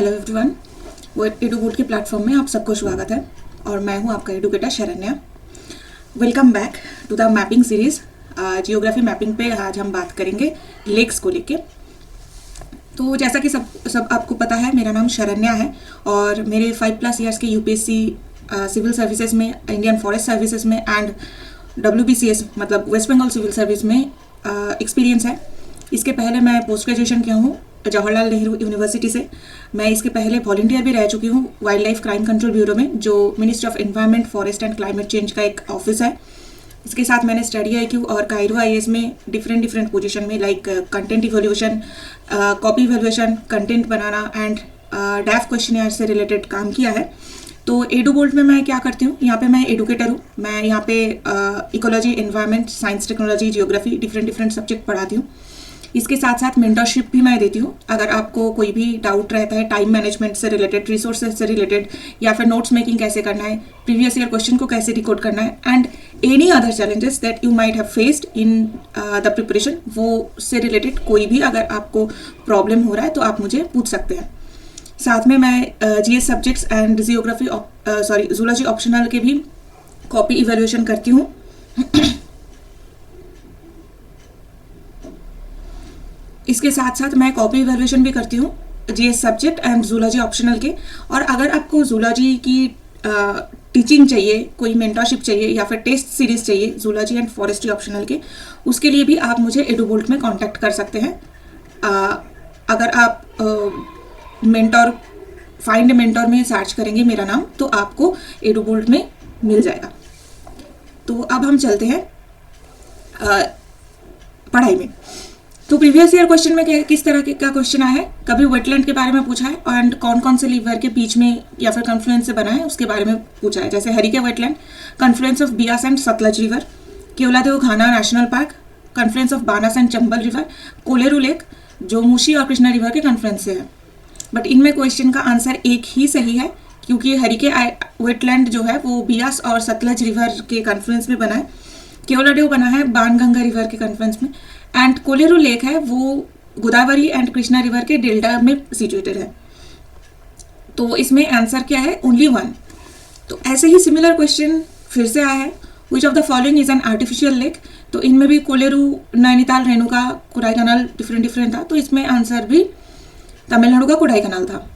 Hello everyone, वो एडुबोर्ड के platform में आप सबको स्वागत है और मैं हूं आपका educator Sharanya. Welcome back to the mapping series. Geography mapping पे आज हम बात करेंगे लेक्स को लेके। तो जैसा कि सब आपको पता है, मेरा नाम शरण्या है और मेरे 5+ ईयर्स के यूपीएससी सिविल सर्विसेज में, इंडियन फॉरेस्ट सर्विसेज में एंड WBCS मतलब वेस्ट बंगाल सिविल सर्विस में एक्सपीरियंस है। इसके पहले मैं पोस्ट ग्रेजुएशन किया हूँ जवाहरलाल नेहरू यूनिवर्सिटी से। मैं इसके पहले वॉलंटियर भी रह चुकी हूँ wild life crime control bureau में, जो ministry of environment, forest and climate change का एक ऑफिस है। इसके साथ मैंने स्टडी IQ और कायरो IAS में डिफरेंट पोजीशन में like content evolution, copy evolution, content banana and डैफ questionnaire से रिलेटेड काम किया है। तो एडुबोल्ट में मैं क्या करती हूँ, यहाँ पे मैं एडुकेटर हूँ। मैं यहाँ पे ecology, environment, science, technology, geography different subject पढ़ाती हूँ। इसके साथ साथ मेंटरशिप भी मैं देती हूँ। अगर आपको कोई भी डाउट रहता है टाइम मैनेजमेंट से रिलेटेड, रिसोर्सेज से रिलेटेड, या फिर नोट्स मेकिंग कैसे करना है, प्रीवियस ईयर क्वेश्चन को कैसे डिकोड करना है and any other challenges that you might have faced in the preparation, वो से रिलेटेड कोई भी अगर आपको प्रॉब्लम हो रहा है तो आप मुझे पूछ सकते हैं। साथ में मैं GS subjects and zoology optional के भी कॉपी इवैल्यूएशन करती हूँ। इसके साथ साथ मैं कॉपी इवैल्यूएशन भी करती हूँ GS subject and zoology optional के। और अगर आपको जूलॉजी की टीचिंग चाहिए, कोई मेंटरशिप चाहिए या फिर टेस्ट सीरीज चाहिए जूलॉजी एंड फॉरेस्ट्री ऑप्शनल के, उसके लिए भी आप मुझे एडुबोल्ट में कांटेक्ट कर सकते हैं। अगर आप मेंटोर, फाइंड मेंटोर में सर्च करेंगे मेरा नाम तो आपको एडुबोल्ट में मिल जाएगा। तो अब हम चलते हैं पढ़ाई में। तो प्रीवियस ईयर क्वेश्चन में किस तरह का क्वेश्चन आया है, कभी वेटलैंड के बारे में पूछा है एंड कौन कौन से रिवर के बीच में या फिर कन्फ्लुएंस से बना है उसके बारे में पूछा है। जैसे Harike wetland, confluence of Beas and Sutlej river, Keoladeo Ghana national park, confluence of बानस and Chambal river, Kolleru lake जो मूसी और कृष्णा रिवर के कन्फ्लुएंस से है। बट इनमें क्वेश्चन का आंसर एक ही सही है, क्योंकि हरिके वेटलैंड जो है वो बियास और सतलज रिवर के कन्फ्लुएंस में बना है, केवलादेव बना है बाणगंगा रिवर के कन्फ्लुएंस में, एंड कोलेरू लेक है वो गोदावरी एंड कृष्णा रिवर के डेल्टा में सिचुएटेड है। तो इसमें आंसर क्या है, ओनली वन। तो ऐसे ही सिमिलर क्वेश्चन फिर से आया है, which of the following is an artificial lake. तो इनमें भी कोलेरू, नैनीताल, रेणुका, कोडाईकनाल डिफरेंट था। तो इसमें आंसर भी तमिलनाडु का कोडाईकनाल था।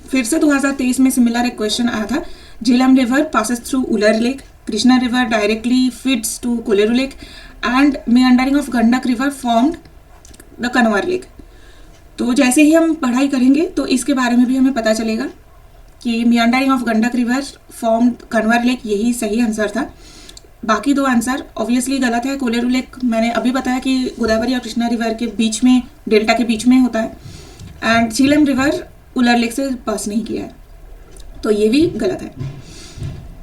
फिर से 2023 में सिमिलर एक क्वेश्चन आया था, Jhelum river passes through Wular lake, Krishna river directly feeds to Kolleru lake and meandering of Gandak river formed the Kanwar lake. तो जैसे ही हम पढ़ाई करेंगे तो इसके बारे में भी हमें पता चलेगा कि meandering of Gandak river formed Kanwar lake, यही सही आंसर था। बाकी दो आंसर ऑब्वियसली गलत है। कोलेरू लेक मैंने अभी बताया कि गोदावरी और कृष्णा रिवर के बीच में, डेल्टा के बीच में होता है, and Jhelum river Wular lake से पास नहीं किया है, तो ये भी गलत है।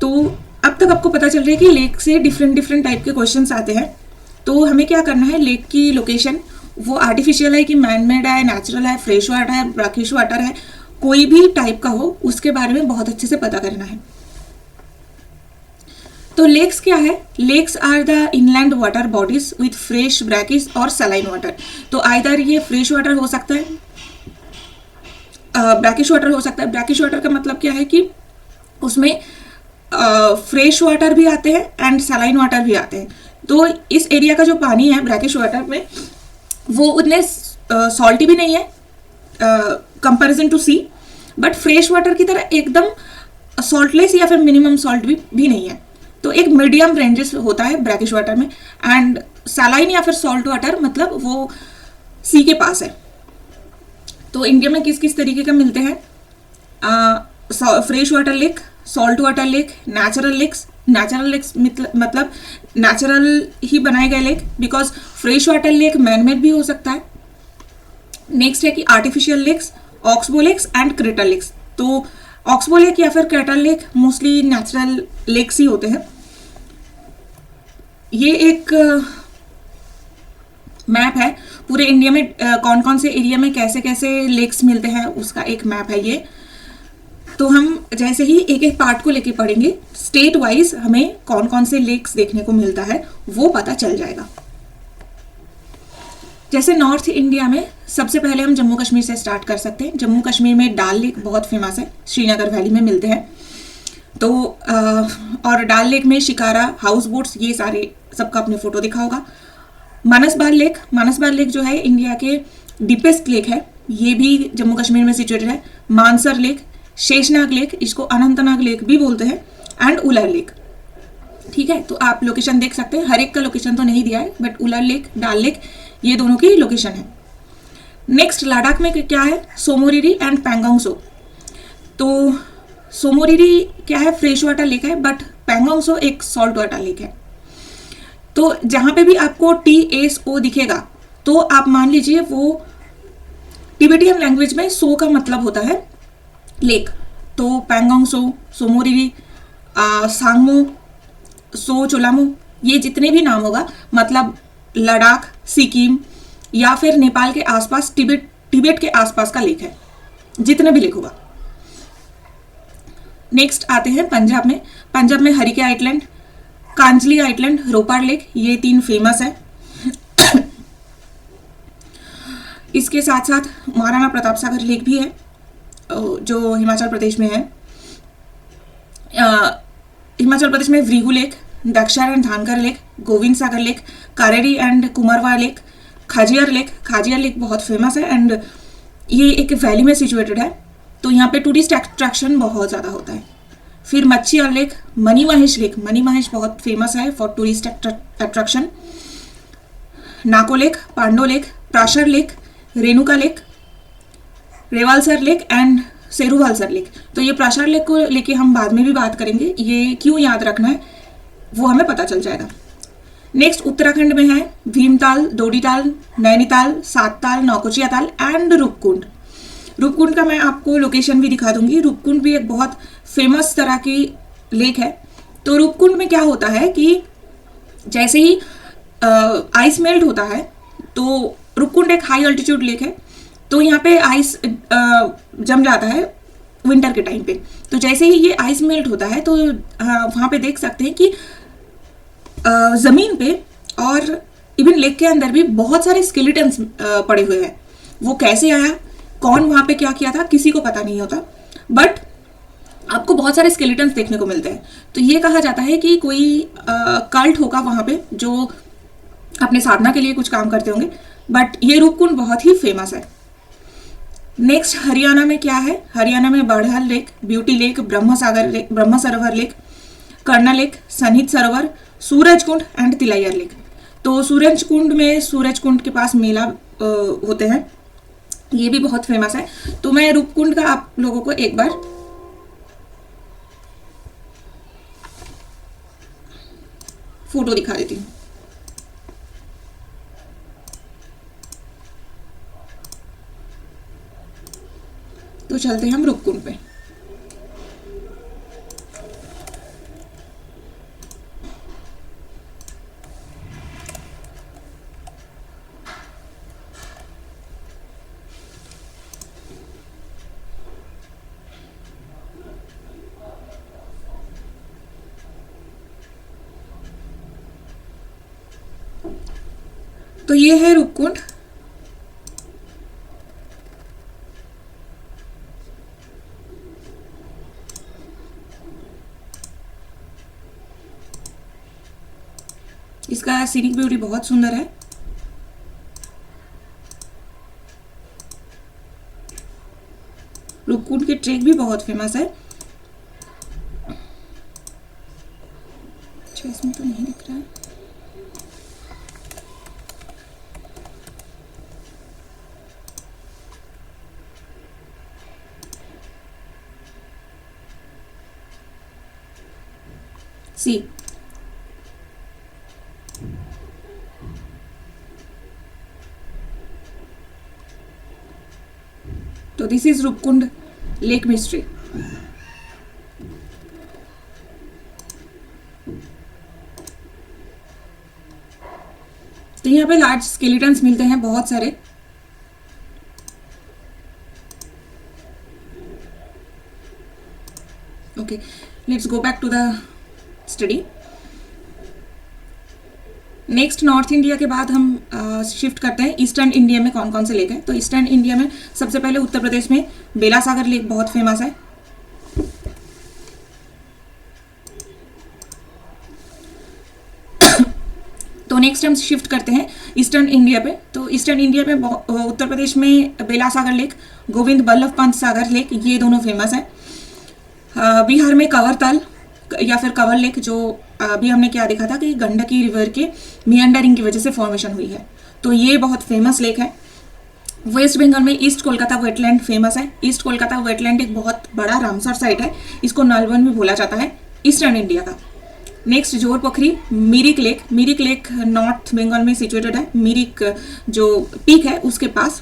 तो अब तक आपको पता चल रहा है कि लेक से डिफरेंट टाइप के क्वेश्चंस आते हैं। तो हमें क्या करना है, लेक की लोकेशन वो आर्टिफिशियल है कि मैनमेड है, नेचुरल है, फ्रेश वाटर है, ब्रैकिश वाटर है, कोई भी टाइप का हो, उसके बारे में बहुत अच्छे से पता करना है। तो लेक्स क्या है, lakes are the inland water bodies with fresh, brackish और सलाइन वाटर। तो आइदर ये फ्रेश वाटर हो सकता है, ब्रैकिश वाटर हो सकता है। ब्रैकिश वाटर का मतलब क्या है कि उसमें फ्रेश वाटर भी आते हैं एंड सलाइन वाटर भी आते हैं। तो इस एरिया का जो पानी है ब्रैकिश वाटर में, वो उतने सॉल्टी भी नहीं है comparison to sea, but fresh water की तरह एकदम सॉल्टलेस या फिर मिनिमम सॉल्ट भी नहीं है। तो एक मीडियम रेंजेस होता है ब्रैकिश वाटर में। एंड सलाइन या फिर सॉल्ट वाटर मतलब वो सी के पास है। तो इंडिया में किस किस तरीके का मिलते हैं, fresh water lake, salt water lake, natural lakes. Natural lakes मतलब नेचुरल ही बनाए गए lake, because fresh water lake manmade भी हो सकता है। नेक्स्ट है कि artificial lakes, oxbow lakes and crater lakes. तो ऑक्सबो लेक या फिर crater lake mostly natural lakes ही होते हैं। ये एक मैप है पूरे इंडिया में कौन कौन से एरिया में कैसे कैसे लेक्स मिलते हैं, उसका एक मैप है ये। तो हम जैसे ही एक एक पार्ट को लेके पढ़ेंगे, स्टेट वाइज हमें कौन कौन से लेक्स देखने को मिलता है वो पता चल जाएगा। जैसे नॉर्थ इंडिया में सबसे पहले हम जम्मू कश्मीर से स्टार्ट कर सकते हैं। जम्मू कश्मीर में डाल लेक बहुत फेमस है, श्रीनगर वैली में मिलते हैं। तो और डाल लेक में शिकारा, हाउस बोट्स, ये सारे सबका अपने फोटो दिखा होगा। मानस बाल लेक जो है इंडिया के डीपेस्ट लेक है, ये भी जम्मू कश्मीर में सिचुएटेड है। मानसर लेक, शेषनाग लेक, इसको अनंतनाग लेक भी बोलते हैं, एंड उलर लेक। ठीक है, तो आप लोकेशन देख सकते हैं, हर एक का लोकेशन तो नहीं दिया है, बट उलर लेक, डाल लेक, ये दोनों की लोकेशन है। नेक्स्ट लद्दाख में क्या है, सोमोरिरी एंड पैंगोंग सो। तो सोमोरिरी क्या है, फ्रेश वाटर लेक है, बट पैंगोंग सो एक सॉल्ट वाटर लेक है। तो जहां पे भी आपको TSO दिखेगा तो आप मान लीजिए वो टिबेटियन लैंग्वेज में सो का मतलब होता है लेक। तो पैंगोंग सो, सोमोरिरी, सांगमो, सो चोलामो, ये जितने भी नाम होगा मतलब लद्दाख, सिक्किम या फिर नेपाल के आसपास, तिब्बत के आसपास का लेक है, जितने भी लेक होगा। नेक्स्ट आते हैं पंजाब में। पंजाब में Harike island, Kanjli island, Ropar lake, ये 3 फेमस है। इसके साथ साथ महाराणा प्रताप सागर लेक भी है जो हिमाचल प्रदेश में है। हिमाचल प्रदेश में Bhrigu lake, Dashair and Dhankar lake, Govind Sagar lake, Kareri and Kumarwah lake, Khajjiar lake बहुत फेमस है एंड ये एक वैली में सिचुएटेड है, तो यहाँ पे टूरिस्ट अट्रैक्शन बहुत ज़्यादा होता है। फिर मच्छियार लेक, मनी महेश बहुत फेमस है for tourist attraction. Nako lake, Pandoh lake, Prashar lake, Renuka lake, Rewalsar lake and Seruvalsar lake. तो ये प्राशर लेक को लेके हम बाद में भी बात करेंगे, ये क्यों याद रखना है वो हमें पता चल जाएगा। नेक्स्ट उत्तराखंड में है भीमताल, डोडीताल, नैनीताल, सातताल, नौकुचिया ताल एंड रूपकुंड का मैं आपको लोकेशन भी दिखा दूंगी। रूपकुंड भी एक बहुत फेमस तरह की लेक है। तो रूपकुंड में क्या होता है कि जैसे ही आइस मेल्ट होता है, तो रूपकुंड एक हाई अल्टीट्यूड लेक है, तो यहाँ पे आइस जम जाता है विंटर के टाइम पे। तो जैसे ही ये आइस मेल्ट होता है तो वहाँ पे देख सकते हैं कि ज़मीन पे और इवन लेक के अंदर भी बहुत सारे स्केलेटन्स पड़े हुए हैं। वो कैसे आया, कौन वहाँ पे क्या किया था, किसी को पता नहीं होता, बट आपको बहुत सारे स्केलेटन्स देखने को मिलते हैं। तो ये कहा जाता है कि कोई कल्ट होगा वहाँ पे जो अपने साधना के लिए कुछ काम करते होंगे, बट ये रूपकुंड बहुत ही फेमस है। नेक्स्ट हरियाणा में क्या है, हरियाणा में बढ़ाल lake, beauty lake, Brahma Sarovar lake, Karna lake, सन्निध Sarovar, Surajkund and Tilaiya lake. तो सूरजकुंड के पास मेला होते हैं, ये भी बहुत फेमस है। तो मैं रूपकुंड का आप लोगों को एक बार फोटो दिखा देती हूँ। तो चलते हैं हम रूपकुंड पे। तो ये है रूपकुंड। इसका सीनिक ब्यूटी बहुत सुंदर है। रूपकुंड के ट्रेक भी बहुत फेमस है। अच्छा, इसमें तो नहीं दिख रहा है। सी, तो this is Roopkund lake mystery. तो यहाँ पे लार्ज स्केलेटन्स मिलते हैं बहुत सारे। Okay, let's go back to the study. Next north India के बाद हम शिफ्ट करते हैं ईस्टर्न इंडिया में कौन कौन से लेक हैं। तो ईस्टर्न इंडिया में सबसे पहले उत्तर प्रदेश में बेलासागर लेक बहुत फेमस है। तो नेक्स्ट हम शिफ्ट करते हैं ईस्टर्न इंडिया पे। तो ईस्टर्न इंडिया में उत्तर प्रदेश में बेलासागर लेक, गोविंद बल्लभ पंत सागर लेक, ये दोनों फेमस है। बिहार में कंवरतल या फिर कंवर लेक, जो अभी हमने क्या देखा था कि गंडकी रिवर के मियंडरिंग की वजह से फॉर्मेशन हुई है, तो ये बहुत फेमस लेक है। वेस्ट बंगाल में ईस्ट कोलकाता वेटलैंड फेमस है। ईस्ट कोलकाता वेटलैंड एक बहुत बड़ा रामसर साइट है, इसको नलवन भी बोला जाता है ईस्टर्न इंडिया का। Next Jor Pokhri, Mirik lake. Mirik lake North Bengal में सिचुएटेड है, मिरिक जो पीक है उसके पास।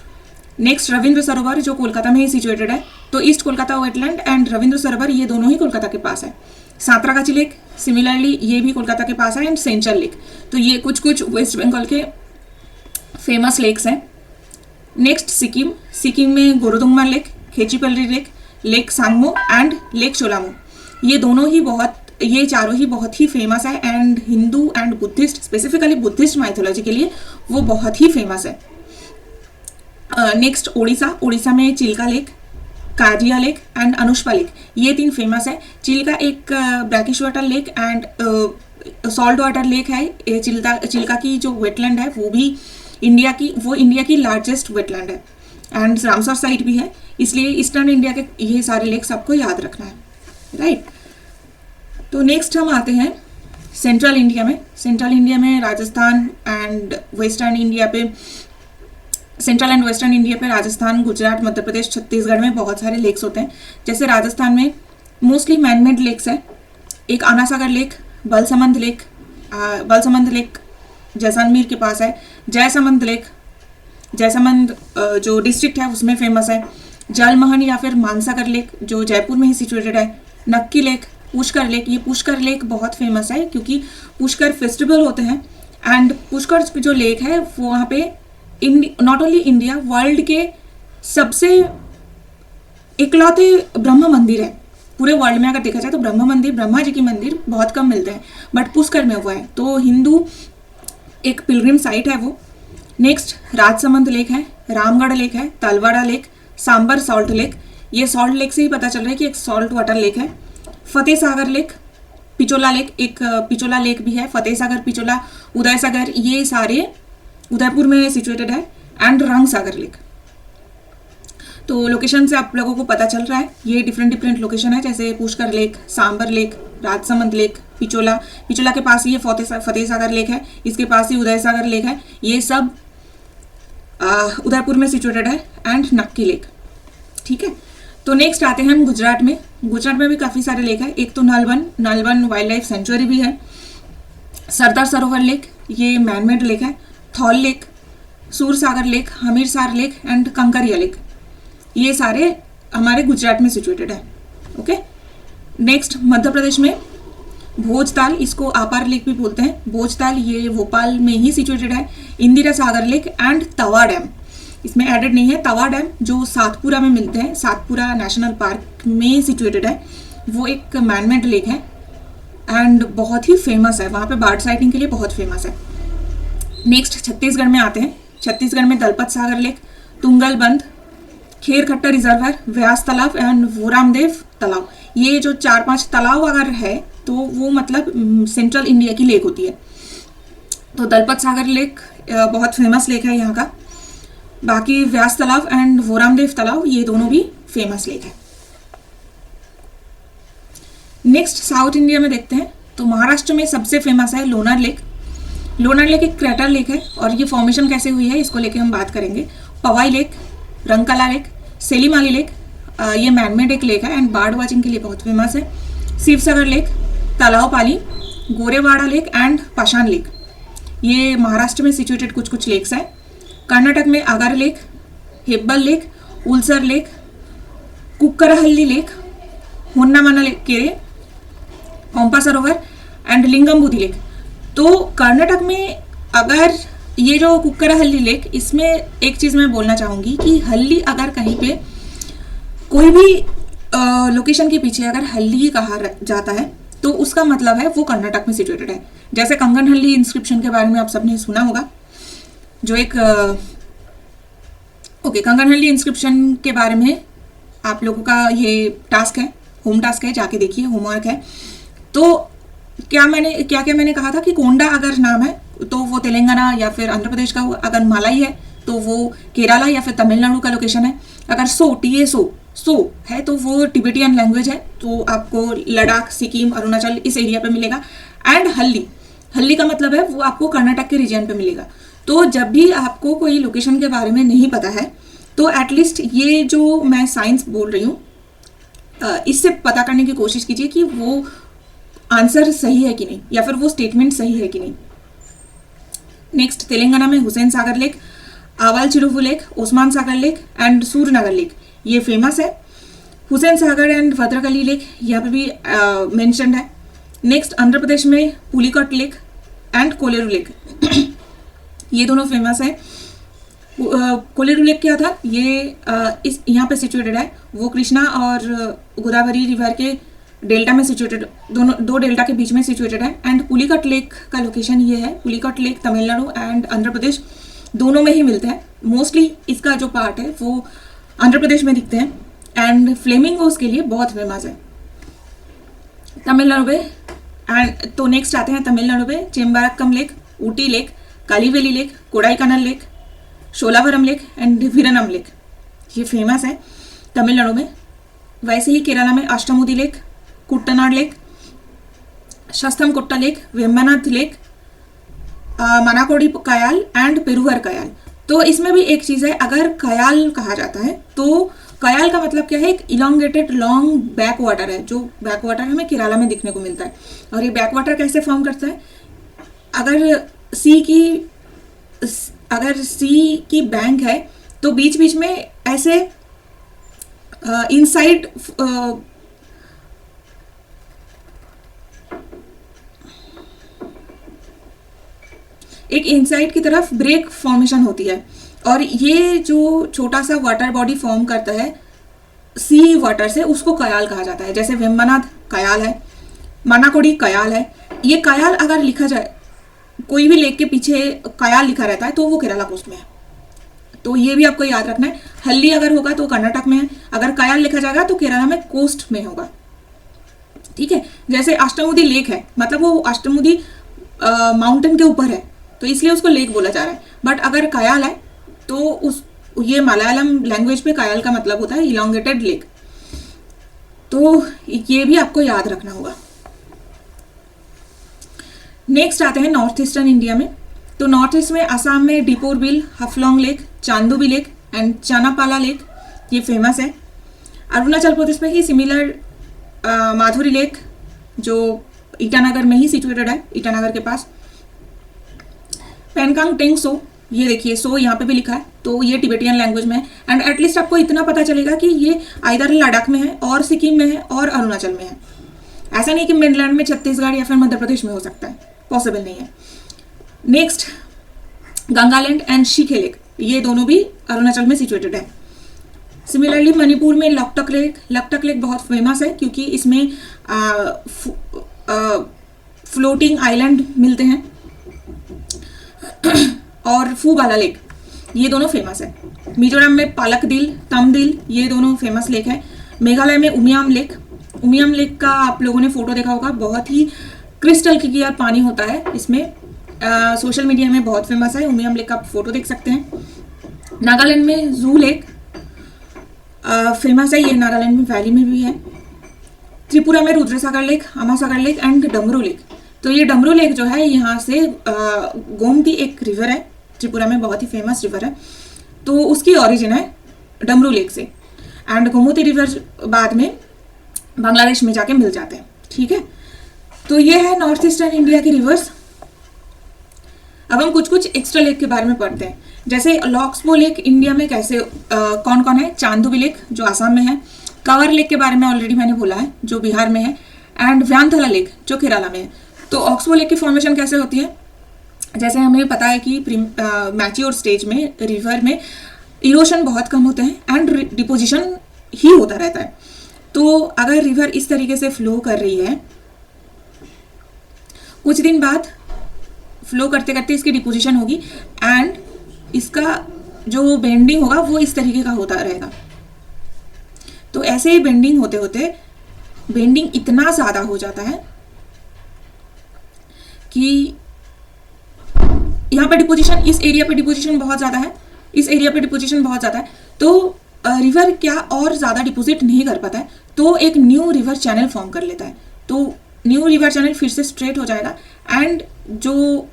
नेक्स्ट रविंद्र सरोवर जो कोलकाता में ही सिचुएटेड है। तो east Kolkata wetland and Ravindra सरोवर ये दोनों ही कोलकाता के पास है। सांतरागाछी लेक सिमिलरली ये भी कोलकाता के पास है, एंड सेंचल लेक। तो ये कुछ कुछ वेस्ट बंगाल के फेमस लेक्स हैं। नेक्स्ट सिक्किम। सिक्किम में Gurudongmar lake, Khecheopalri lake, lake Tsongmo and lake Cholamu, ये चारों ही बहुत ही फेमस है and Hindu and Buddhist, specifically Buddhist mythology के लिए वो बहुत ही फेमस है। नेक्स्ट ओडिशा। ओडिशा में Chilka lake, Kanjia lake and Anshupa lake, ये 3 फेमस है। चिल्का एक brackish water lake and salt water lake है। चिल्का की जो वेटलैंड है वो इंडिया की लार्जेस्ट वेटलैंड है एंड रामसर साइट भी है, इसलिए ईस्टर्न इंडिया के ये सारे लेक्स आपको याद रखना है, राइट। तो नेक्स्ट हम आते हैं सेंट्रल इंडिया में। सेंट्रल इंडिया में राजस्थान एंड वेस्टर्न इंडिया पे, सेंट्रल एंड वेस्टर्न इंडिया पे राजस्थान, गुजरात, मध्य प्रदेश, छत्तीसगढ़ में बहुत सारे लेक्स होते हैं। जैसे राजस्थान में मोस्टली मैनमेड लेक्स है। एक आनासागर लेक, बलसमंद लेक जैसलमेर के पास है। जयसमंद लेक, जयसमंद जो डिस्ट्रिक्ट है उसमें फेमस है। जलमहल या फिर मानसागर लेक जो जयपुर में ही सिचुएटेड है। नक्की लेक, पुष्कर लेक, ये पुष्कर लेक बहुत फेमस है क्योंकि पुष्कर फेस्टिवल होते हैं एंड पुष्कर जो लेक है वो वहाँ पे नॉट ओनली इंडिया, वर्ल्ड के सबसे इकलौते ब्रह्म मंदिर है। पूरे वर्ल्ड में अगर देखा जाए तो ब्रह्मा जी की मंदिर बहुत कम मिलते हैं, बट पुष्कर में हुआ है, तो हिंदू एक पिलग्रिम साइट है वो। नेक्स्ट राजसमंद लेक है, रामगढ़ लेक है, Talwara lake, Sambhar salt lake, ये सॉल्ट लेक से ही पता चल रहा है कि एक सॉल्ट वाटर लेक है। फतेह सागर लेक, पिचोला लेक, एक पिचोला लेक भी है। फतेह सागर, पिचोला, उदय सागर, ये सारे उदयपुर में सिचुएटेड है। एंड रंग सागर लेक। तो लोकेशन से आप लोगों को पता चल रहा है ये डिफरेंट लोकेशन है, जैसे Pushkar lake, Sambhar lake, Rajsamand lake, Pichola के पास ये फतेह सागर लेक है, इसके पास ही उदय सागर लेक है, ये सब उदयपुर में सिचुएटेड है। एंड नक्की लेक, ठीक है। तो नेक्स्ट आते हैं हम गुजरात में। गुजरात में भी काफ़ी सारे लेक है। एक तो नलवन वाइल्ड लाइफ सेंचुरी भी है। सरदार सरोवर लेक, ये मैनमेड लेक है। Thol lake, Sursagar lake, Hamirsar lake and Kankaria lake, ये सारे हमारे गुजरात में सिचुएटेड है, ओके। नेक्स्ट मध्य प्रदेश में भोजताल, इसको आपार लेक भी बोलते हैं। भोजताल ये भोपाल में ही सिचुएटेड है। Indira Sagar lake and Tawa dam, इसमें एडेड नहीं है। तवा डैम जो सातपुरा में मिलते हैं, सातपुरा नेशनल पार्क में सिचुएटेड है, वो एक मैनमेड लेक है एंड बहुत ही फेमस है, वहाँ पे बर्ड साइटिंग के लिए बहुत फेमस है। नेक्स्ट छत्तीसगढ़ में आते हैं। छत्तीसगढ़ में दलपत सागर लेक, तुंगल बंद, खेरखट्टा रिजर्वर, व्यास तालाब एंड वोरामदेव तालाब, ये जो 4-5 तालाब अगर है तो वो मतलब सेंट्रल इंडिया की लेक होती है। तो दलपत सागर लेक बहुत फेमस लेक है यहाँ का। बाकी व्यास तालाब एंड वोरामदेव तालाब ये दोनों भी फेमस लेक है। नेक्स्ट साउथ इंडिया में देखते हैं। तो महाराष्ट्र में सबसे फेमस है लोनार लेक। लोनार लेक एक क्रैटर लेक है और ये फॉर्मेशन कैसे हुई है इसको लेके हम बात करेंगे। पवाई लेक, रंगकला लेक, सेलीमाली लेक, ये मैनमेड एक लेक है एंड बर्ड वॉचिंग के लिए बहुत फेमस है। शिवसागर लेक, तालाव पाली, गोरेवाड़ा लेक एंड पाषाण लेक, ये महाराष्ट्र में सिचुएटेड कुछ कुछ लेक्स हैं। कर्नाटक में Agara lake, Hebbal lake, Ulsoor lake, Kukkarahalli lake, Honnamana Kere, Pampa Sarovar and लिंगमबुदी lake. तो कर्नाटक में अगर ये जो कुक्करहल्ली लेक, इसमें एक चीज़ मैं बोलना चाहूँगी कि हल्ली अगर कहीं पे कोई भी लोकेशन के पीछे अगर हल्ली कहा जाता है तो उसका मतलब है वो कर्नाटक में सिचुएटेड है। जैसे कंगनहल्ली इंस्क्रिप्शन के बारे में आप सबने सुना होगा, जो एक कंगनहल्ली इंस्क्रिप्शन के बारे में आप लोगों का ये टास्क है, होम टास्क है, जाके देखिए, होमवर्क है। तो क्या मैंने कहा था कि कोंडा अगर नाम है तो वो तेलंगाना या फिर आंध्र प्रदेश का हुआ, अगर मलाई है तो वो केरला या फिर तमिलनाडु का लोकेशन है, अगर सो है तो वो टिबेटियन लैंग्वेज है, तो आपको लद्दाख, सिक्किम, अरुणाचल इस एरिया पे मिलेगा। एंड हल्ली का मतलब है वो आपको कर्नाटक के रीजन पे मिलेगा। तो जब भी आपको कोई लोकेशन के बारे में नहीं पता है तो एटलीस्ट ये जो मैं साइंस बोल रही हूँ इससे पता करने की कोशिश कीजिए कि वो आंसर सही है कि नहीं, या फिर वो स्टेटमेंट सही है कि नहीं। नेक्स्ट, तेलंगाना में Hussain Sagar lake, Alwal Cheruvu lake, Osman Sagar lake and Surnagar lake ये फेमस है। हुसैन सागर एंड भद्रकली लेक यहाँ पे भी मेंशन्ड है। नेक्स्ट, आंध्र प्रदेश में Pulicat lake and Kolleru lake ये दोनों फेमस है। कोलेरू लेक क्या था, ये इस यहाँ पे सिचुएटेड है, वो कृष्णा और गोदावरी रिवर के डेल्टा में सिचुएटेड, दो डेल्टा के बीच में सिचुएटेड है। एंड पुलिकट लेक का लोकेशन ये है, पुलिकट लेक तमिलनाडु एंड आंध्र प्रदेश दोनों में ही मिलते हैं। मोस्टली इसका जो पार्ट है वो आंध्र प्रदेश में दिखते हैं एंड फ्लेमिंगोज के लिए बहुत फेमस है तमिलनाडु में। एंड तो नेक्स्ट आते हैं तमिलनाडु में Chembarambakkam lake, Ooty lake, Kaliveli lake, Kodaikanal lake, Sholavaram lake and Veeranam lake ये फेमस है तमिलनाडु में। वैसे ही केरला में Ashtamudi lake, Kuttanad lake, Sasthamkotta lake, Vembanad lake, Manakodi Kayal and Peruvar Kayal. तो इसमें भी एक चीज़ है, अगर कयाल कहा जाता है तो कयाल का मतलब क्या है, एक इलोंगेटेड लॉन्ग बैक वाटर है, जो बैक वाटर हमें केरला में दिखने को मिलता है। और ये बैक वाटर कैसे फॉर्म करता है, अगर सी की बैंक है तो बीच बीच में ऐसे इनसाइड एक इनसाइड की तरफ ब्रेक फॉर्मेशन होती है, और ये जो छोटा सा वाटर बॉडी फॉर्म करता है सी वाटर से, उसको कयाल कहा जाता है। जैसे वेम्बनाथ कयाल है, मनाकोडी कयाल है। ये कयाल अगर लिखा जाए, कोई भी लेक के पीछे कयाल लिखा रहता है तो वो केरला कोस्ट में है, तो ये भी आपको याद रखना है। हल्ली अगर होगा तो कर्नाटक में है, अगर कयाल लिखा जाएगा तो केरला में कोस्ट में होगा, ठीक है। जैसे अष्टमुदी लेक है, मतलब वो अष्टमुदी माउंटेन के ऊपर है तो इसलिए उसको लेक बोला जा रहा है। बट अगर कयाल है तो ये मलयालम लैंग्वेज पे कयाल का मतलब होता है इलोंगेटेड लेक, तो ये भी आपको याद रखना होगा। नेक्स्ट आते हैं नॉर्थ ईस्टर्न इंडिया में। तो नॉर्थ ईस्ट में असम में डिपोरबिल, हफलॉन्ग lake, Chandubi lake and चानापाला lake ये फेमस है। अरुणाचल प्रदेश में ही सिमिलर माधुरी लेक जो ईटानगर में ही सिचुएटेड है, ईटानगर के पास। पेनकांग टेंग सो, ये देखिए सो यहाँ पे भी लिखा है, तो ये टिबेटियन लैंग्वेज में है। एंड एटलीस्ट आपको इतना पता चलेगा कि ये आइदर लद्दाख में है और सिक्किम में है और अरुणाचल में है। ऐसा नहीं कि मेनलैंड में छत्तीसगढ़ या फिर मध्य प्रदेश में हो सकता है, पॉसिबल नहीं है। नेक्स्ट, गंगालैंड एंड शीखे लेक, ये दोनों भी अरुणाचल में सिचुएटेड है। सिमिलरली मणिपुर में लकटक लेक बहुत फेमस है क्योंकि इसमें फ्लोटिंग आइलैंड मिलते हैं। और फूबाला लेक, ये दोनों फेमस है। मिजोरम में पालकदिल, तमदिल ये दोनों फेमस लेक है। मेघालय में उमियाम लेक का आप लोगों ने फोटो देखा होगा, बहुत ही क्रिस्टल क्लियर पानी होता है इसमें। सोशल मीडिया में बहुत फेमस है, उमियाम लेक का आप फोटो देख सकते हैं। नागालैंड में जू लेक फेमस है, ये नागालैंड में वैली में भी है। त्रिपुरा में रुद्रसागर लेक, अमासागर लेक एंड डमरू लेक। तो ये डमरू लेक जो है यहाँ से गोमती एक रिवर है, त्रिपुरा में बहुत ही फेमस रिवर है, तो उसकी ओरिजिन है डमरू लेक से। एंड गोमती रिवर बाद में बांग्लादेश में जाके मिल जाते हैं, ठीक है। तो ये है नॉर्थ ईस्टर्न इंडिया के रिवर्स। अब हम कुछ एक्स्ट्रा लेक के बारे में पढ़ते हैं। जैसे लॉक्सबो लेक इंडिया में कैसे कौन कौन है, चांदुबी लेक जो आसाम में है, कंवर लेक के बारे में ऑलरेडी मैंने बोला है जो बिहार में है, एंड व्यांथला लेक जो केरला में है। तो ऑक्सबो लेक की फॉर्मेशन कैसे होती है, जैसे हमें पता है कि मैच्योर स्टेज में रिवर में इरोशन बहुत कम होते हैं एंड डिपोजिशन ही होता रहता है। तो अगर रिवर इस तरीके से फ्लो कर रही है कुछ दिन बाद फ्लो करते करते इसकी डिपोजिशन होगी एंड इसका जो बेंडिंग होगा वो इस तरीके का होता रहेगा। तो ऐसे ही बेंडिंग होते होते बेंडिंग इतना ज़्यादा हो जाता है कि यहाँ पे डिपोजिशन, इस एरिया पे डिपोजिशन बहुत ज़्यादा है, इस एरिया पे डिपोजिशन बहुत ज़्यादा है, तो रिवर क्या और ज़्यादा डिपोजिट नहीं कर पाता है, तो एक न्यू रिवर चैनल फॉर्म कर लेता है। तो न्यू रिवर चैनल फिर से स्ट्रेट हो जाएगा एंड जो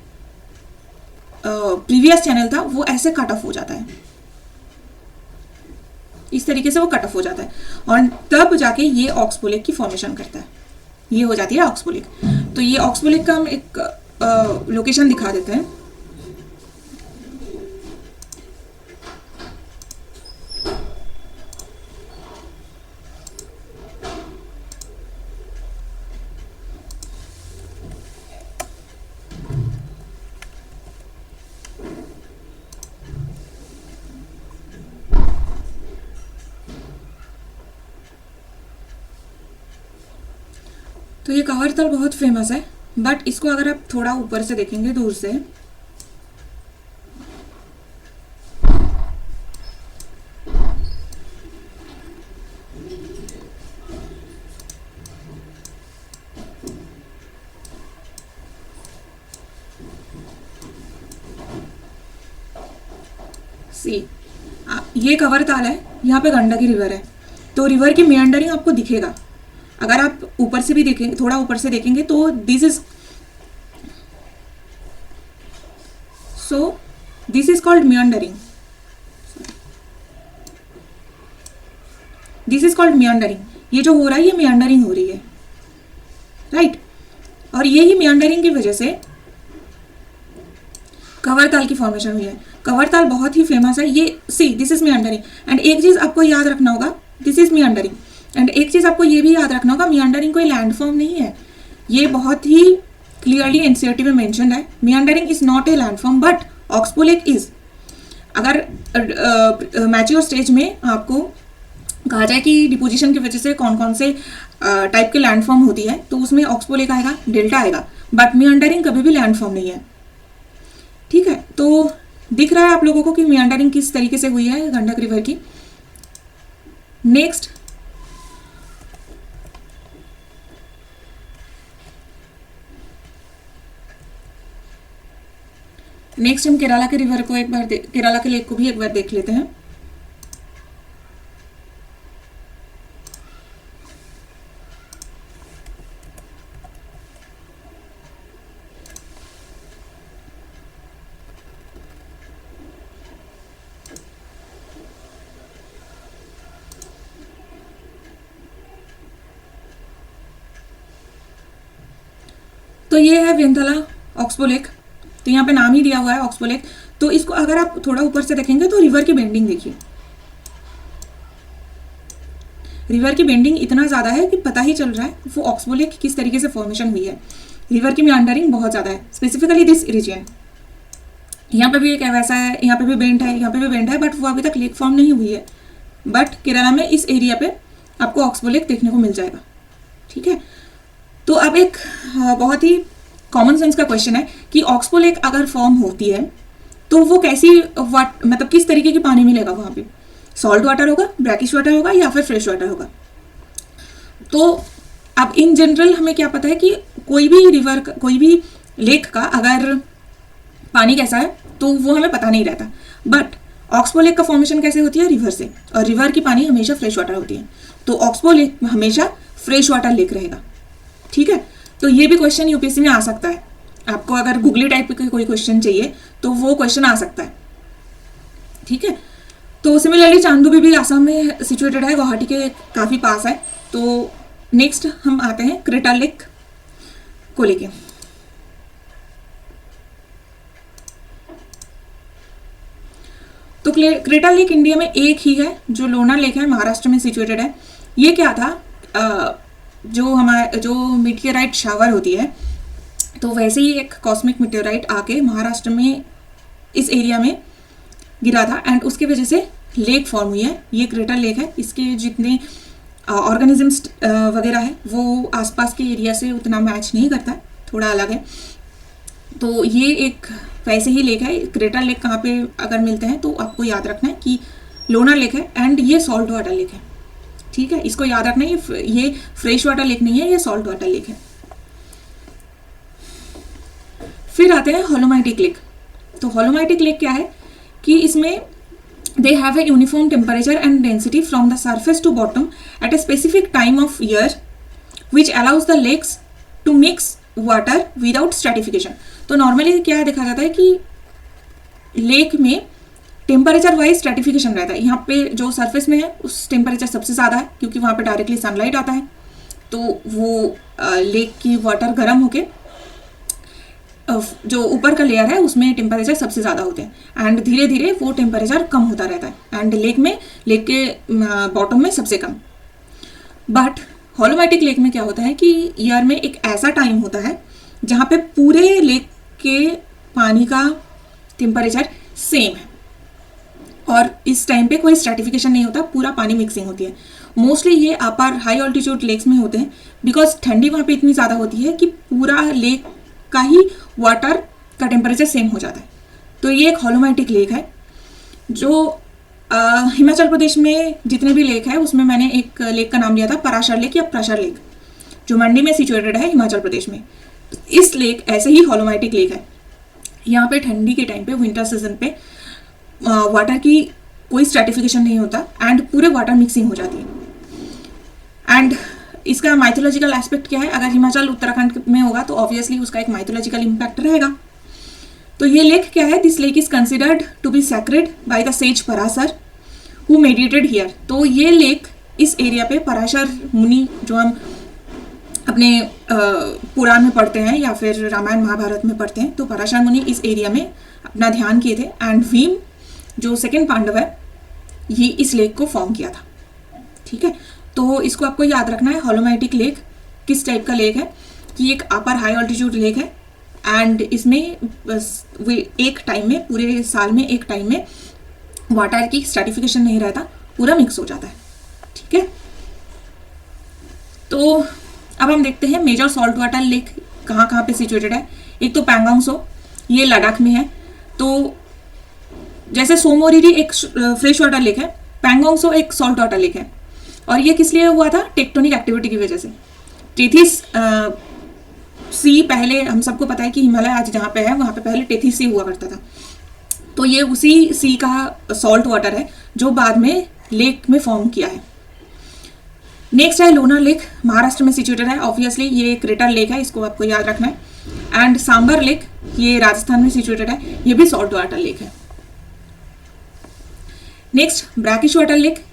प्रीवियस चैनल था वो ऐसे कट ऑफ हो जाता है, इस तरीके से वो कट ऑफ हो जाता है और तब जाके ये ऑक्सबो लेक की फॉर्मेशन करता है। ये हो जाती है ऑक्सबो लेक। तो ये ऑक्सबो लेक का हम एक लोकेशन दिखा देते हैं। तो ये कवरतल बहुत फेमस है, बट इसको अगर आप थोड़ा ऊपर से देखेंगे दूर से, सी ये कवरताल है, यहाँ पे गंडकी रिवर है, तो रिवर की मेंडरिंग आपको दिखेगा। अगर आप ऊपर से भी देखेंगे, थोड़ा ऊपर से देखेंगे तो this is called meandering, this is called meandering. ये जो हो रहा है ये मेंडरिंग हो रही है, राइट। और यही मेंडरिंग की वजह से कवरताल की फॉर्मेशन हुई है। कवरताल बहुत ही फेमस है। ये दिस इज मेंडरिंग एंड एक चीज आपको याद रखना होगा, दिस इज मेंडरिंग एंड एक चीज आपको ये भी याद रखना होगा, मेंडरिंग कोई लैंडफॉर्म नहीं है। ये बहुत ही क्लियरली एनसीईआरटी में मेंशन्ड है, meandering is not a landform but oxbow lake is. अगर मैच्योर स्टेज में आपको कहा जाए कि डिपोजिशन की वजह से कौन कौन से टाइप के लैंडफॉर्म होती है, तो उसमें ऑक्सबो लेक आएगा, डेल्टा आएगा, बट मेंडरिंग कभी भी लैंडफॉर्म नहीं है। ठीक है, तो दिख रहा है आप लोगों को कि मेंडरिंग किस तरीके से हुई है गंडक रिवर की। नेक्स्ट हम केरला के रिवर को एक बार केरला के लेक को भी एक बार देख लेते हैं। तो ये है वेंथला ऑक्सबो लेक, तो यहाँ पे नाम ही दिया हुआ है ऑक्सबो लेक। तो इसको अगर आप थोड़ा ऊपर से देखेंगे तो रिवर की बेंडिंग देखिए, रिवर की बेंडिंग इतना ज़्यादा है कि पता ही चल रहा है वो ऑक्सबो लेक किस तरीके से फॉर्मेशन हुई है। रिवर की मेंडरिंग बहुत ज़्यादा है, स्पेसिफिकली दिस रीजन। यहाँ पे भी एक वैसा है, यहाँ पे भी बेंड है, यहाँ पे भी बेंड है, बट वो अभी तक लेक फॉर्म नहीं हुई है। बट केरला में इस एरिया पे आपको ऑक्सबो लेक देखने को मिल जाएगा। ठीक है, तो अब एक बहुत ही कॉमन सेंस का क्वेश्चन है कि ऑक्सबो लेक अगर फॉर्म होती है तो वो कैसी मतलब किस तरीके के पानी मिलेगा वहाँ पे, सॉल्ट वाटर होगा, ब्रैकिश वाटर होगा या फिर फ्रेश वाटर होगा। तो अब इन जनरल हमें क्या पता है कि कोई भी रिवर का, कोई भी लेक का अगर पानी कैसा है तो वो हमें पता नहीं रहता, बट ऑक्सबो लेक का फॉर्मेशन कैसे होती है, रिवर से, और रिवर की पानी हमेशा फ्रेश वाटर होती है, तो ऑक्सबो लेक हमेशा फ्रेश वाटर लेक रहेगा। ठीक है, तो ये भी क्वेश्चन यूपीएससी में आ सकता है। आपको अगर गूगली टाइप का कोई क्वेश्चन चाहिए तो वो क्वेश्चन आ सकता है। ठीक है, तो सिमिलरली चांदूबी भी आसाम में सिचुएटेड है, गुवाहाटी के काफ़ी पास है। तो नेक्स्ट हम आते हैं क्रेटर लेक को लेके। तो क्रेटर लेक इंडिया में एक ही है, जो लोनार लेक है, महाराष्ट्र में सिचुएटेड है। ये क्या था, जो मीटियोराइट शावर होती है, तो वैसे ही एक कॉस्मिक मीटियोराइट आके महाराष्ट्र में इस एरिया में गिरा था एंड उसकी वजह से लेक फॉर्म हुई है। ये क्रेटर लेक है, इसके जितने ऑर्गेनिजम्स वगैरह है वो आसपास के एरिया से उतना मैच नहीं करता है, थोड़ा अलग है। तो ये एक वैसे ही लेक है। क्रेटर लेक कहाँ पे अगर मिलते हैं तो आपको याद रखना है कि लोनार लेक है एंड ये सॉल्ट वाटर लेक है, ठीक है, इसको याद रखना है। ये फ्रेश वाटर लेक नहीं है, ये सॉल्ट वाटर लेक है। फिर आते हैं होलोमाइटिक लेक। तो होलोमाइटिक लेक क्या है कि इसमें they have a uniform temperature and density from the surface to bottom at a specific time of year which allows the lakes to mix water without stratification। तो नॉर्मली क्या देखा जाता है कि लेक में टेम्परेचर वाइज स्ट्रेटिफिकेशन रहता है। यहाँ पे जो सरफेस में है उस टेम्परेचर सबसे ज़्यादा है क्योंकि वहाँ पे डायरेक्टली सनलाइट आता है, तो वो लेक की वाटर गर्म होके जो ऊपर का लेयर है उसमें टेम्परेचर सबसे ज़्यादा होते हैं एंड धीरे धीरे वो टेम्परेचर कम होता रहता है एंड लेक के बॉटम में सबसे कम। बट होलोमाइटिक लेक में क्या होता है कि ईयर में एक ऐसा टाइम होता है जहाँ पे पूरे लेक के पानी का टेम्परेचर सेम है और इस टाइम पे कोई स्ट्रैटिफिकेशन नहीं होता, पूरा पानी मिक्सिंग होती है। मोस्टली ये अपर हाई ऑल्टीट्यूड लेक्स में होते हैं बिकॉज ठंडी वहाँ पे इतनी ज़्यादा होती है कि पूरा लेक का ही वाटर का टेम्परेचर सेम हो जाता है। तो ये एक होलोमाइटिक लेक है जो हिमाचल प्रदेश में जितने भी लेक है उसमें मैंने एक लेक का नाम लिया था पराशर लेक या प्रशर लेक, जो मंडी में सिचुएटेड है हिमाचल प्रदेश में। इस लेक ऐसे ही होलोमाइटिक लेक है। यहाँ पे ठंडी के टाइम पे विंटर सीजन पे वाटर की कोई स्ट्रैटिफिकेशन नहीं होता एंड पूरे वाटर मिक्सिंग हो जाती है। एंड इसका माइथोलॉजिकल एस्पेक्ट क्या है, अगर हिमाचल उत्तराखंड में होगा तो ऑब्वियसली उसका एक माइथोलॉजिकल इम्पैक्ट रहेगा। तो ये लेक क्या है, this lake is considered to be sacred by the sage Parashar who meditated here. तो ये लेक इस एरिया पे पराशर मुनि, जो हम अपने पुराण में पढ़ते हैं या फिर रामायण महाभारत में पढ़ते हैं, तो पराशर मुनि इस एरिया में अपना ध्यान किए थे एंड भीम जो सेकेंड पांडव है ये इस लेक को फॉर्म किया था, ठीक है। तो इसको आपको याद रखना है। होलोमाइटिक लेक किस टाइप का लेक है कि एक अपर हाई ऑल्टीट्यूड लेक है एंड इसमें बस वे एक टाइम में, पूरे साल में एक टाइम में वाटर की स्ट्रैटिफिकेशन नहीं रहता, पूरा मिक्स हो जाता है, ठीक है। तो अब हम देखते हैं मेजर सॉल्ट वाटर लेक कहाँ कहाँ पे सिचुएटेड है। एक तो पैंगोंग सो, ये लद्दाख में है। तो जैसे सोमोरिरी एक फ्रेश वाटर लेक है, पैंगोंग सो एक सॉल्ट वाटर लेक है। और ये किस लिए हुआ था, टेक्टोनिक एक्टिविटी की वजह से। टेथिस सी, पहले हम सबको पता है कि हिमालय आज जहाँ पे है वहाँ पे पहले टेथिस सी हुआ करता था, तो ये उसी सी का सॉल्ट वाटर है जो बाद में लेक में फॉर्म किया है। नेक्स्ट है लोनार लेक, महाराष्ट्र में सिचुएटेड है। ऑब्वियसली ये क्रेटर लेक है, इसको आपको याद रखना है। एंड सांबर लेक, ये राजस्थान में सिचुएटेड है, ये भी सॉल्ट वाटर लेक है। Next brackish water lake.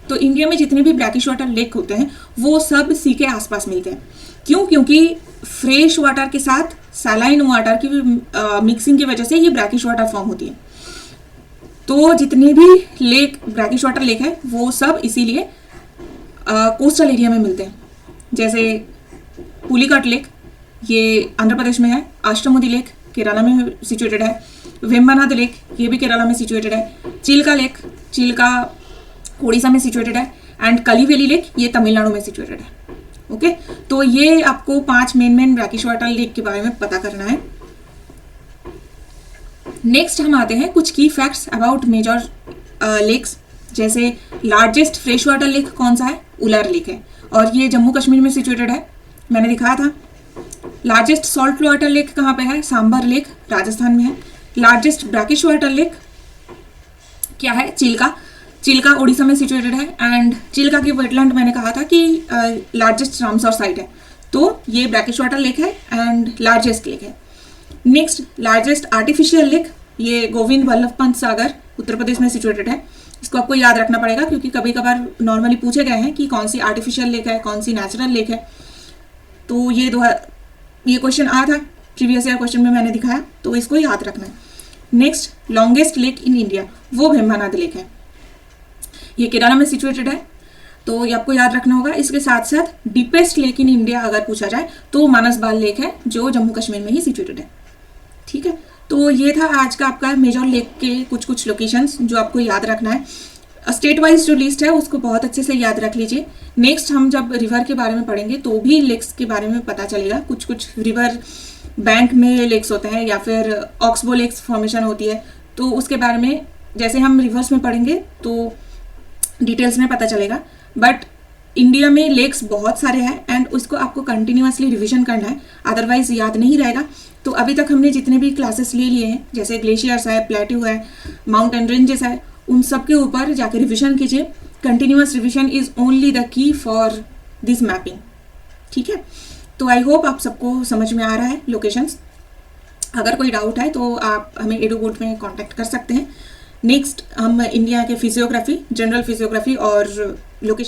तो इंडिया में जितने भी ब्रैकिश वाटर लेक होते हैं वो सब सी के आसपास मिलते हैं। क्यों? क्योंकि फ्रेश वाटर के साथ सैलाइन वाटर की मिक्सिंग की वजह से ये ब्रैकिश वाटर फॉर्म होती है। तो जितने भी लेक ब्रैकिश वाटर लेक है वो सब इसीलिए कोस्टल एरिया में मिलते हैं। जैसे पुलिकट लेक, ये आंध्र प्रदेश में है। अष्टमुदी लेक केरला में सिचुएटेड है। वेम्बनाद लेक, ये भी केरला में सिचुएटेड है। चिल्का लेक, चिल्का उड़ीसा में सिचुएटेड है। एंड कलीवेली लेक, ये तमिलनाडु में सिचुएटेड है। ओके, तो ये आपको 5 मेन ब्रैकिश वाटर लेक के बारे में पता करना है। नेक्स्ट हम आते हैं कुछ की फैक्ट्स अबाउट मेजर लेक्स। जैसे लार्जेस्ट फ्रेश वाटर लेक कौन सा है, उलर लेक है और ये जम्मू कश्मीर में सिचुएटेड है, मैंने दिखाया था। लार्जेस्ट सॉल्ट वाटर लेक कहाँ पे है, सांबर लेक राजस्थान में है। लार्जेस्ट ब्रैकिश वाटर लेक क्या है, चिल्का, चिल्का उड़ीसा में सिचुएटेड है। एंड चिल्का की वेटलैंड मैंने कहा था कि लार्जेस्ट रामसर साइट है, तो ये ब्रैकिश वाटर लेक है एंड लार्जेस्ट लेक है। नेक्स्ट लार्जेस्ट आर्टिफिशियल लेक, ये गोविंद वल्लभ पंत सागर उत्तर प्रदेश में सिचुएटेड है। इसको आपको याद रखना पड़ेगा क्योंकि कभी कभार नॉर्मली पूछे गए हैं कि कौन सी आर्टिफिशियल लेक है, कौन सी नेचुरल लेक है। तो ये क्वेश्चन आया था प्रीवियस ईयर क्वेश्चन में, मैंने दिखाया, तो इसको याद रखना है। Next longest lake in India, वो वेम्बनाद लेक है, ये केरला में सिचुएटेड है, तो ये आपको याद रखना होगा। इसके साथ साथ डीपेस्ट लेक इन इंडिया अगर पूछा जाए तो मानस बाल लेक है जो जम्मू कश्मीर में ही सिचुएटेड है, ठीक है। तो ये था आज का आपका मेजर लेक के कुछ लोकेशंस जो आपको याद रखना है। स्टेट वाइज जो लिस्ट है उसको बहुत अच्छे से याद रख लीजिए। नेक्स्ट हम जब रिवर के बारे में पढ़ेंगे तो भी लेक्स के बारे में पता चलेगा। कुछ कुछ रिवर बैंक में लेक्स होते हैं या फिर ऑक्सबो लेक्स फॉर्मेशन होती है, तो उसके बारे में जैसे हम रिवर्स में पढ़ेंगे तो डिटेल्स में पता चलेगा। बट इंडिया में लेक्स बहुत सारे हैं एंड उसको आपको कंटिन्यूसली रिवीजन करना है, अदरवाइज याद नहीं रहेगा। तो अभी तक हमने जितने भी क्लासेस ले लिए हैं, जैसे ग्लेशियर्स है, प्लेट्यू है, माउंटेन रेंजेस है, उन सब के ऊपर जाकर रिवीजन कीजिए। Continuous revision is only the key for this mapping. ठीक है, तो आई होप आप सबको समझ में आ रहा है लोकेशंस। अगर कोई डाउट है तो आप हमें एडुबोट में कांटेक्ट कर सकते हैं। नेक्स्ट हम इंडिया के फिजियोग्राफी, जनरल फिजियोग्राफी और लोकेशन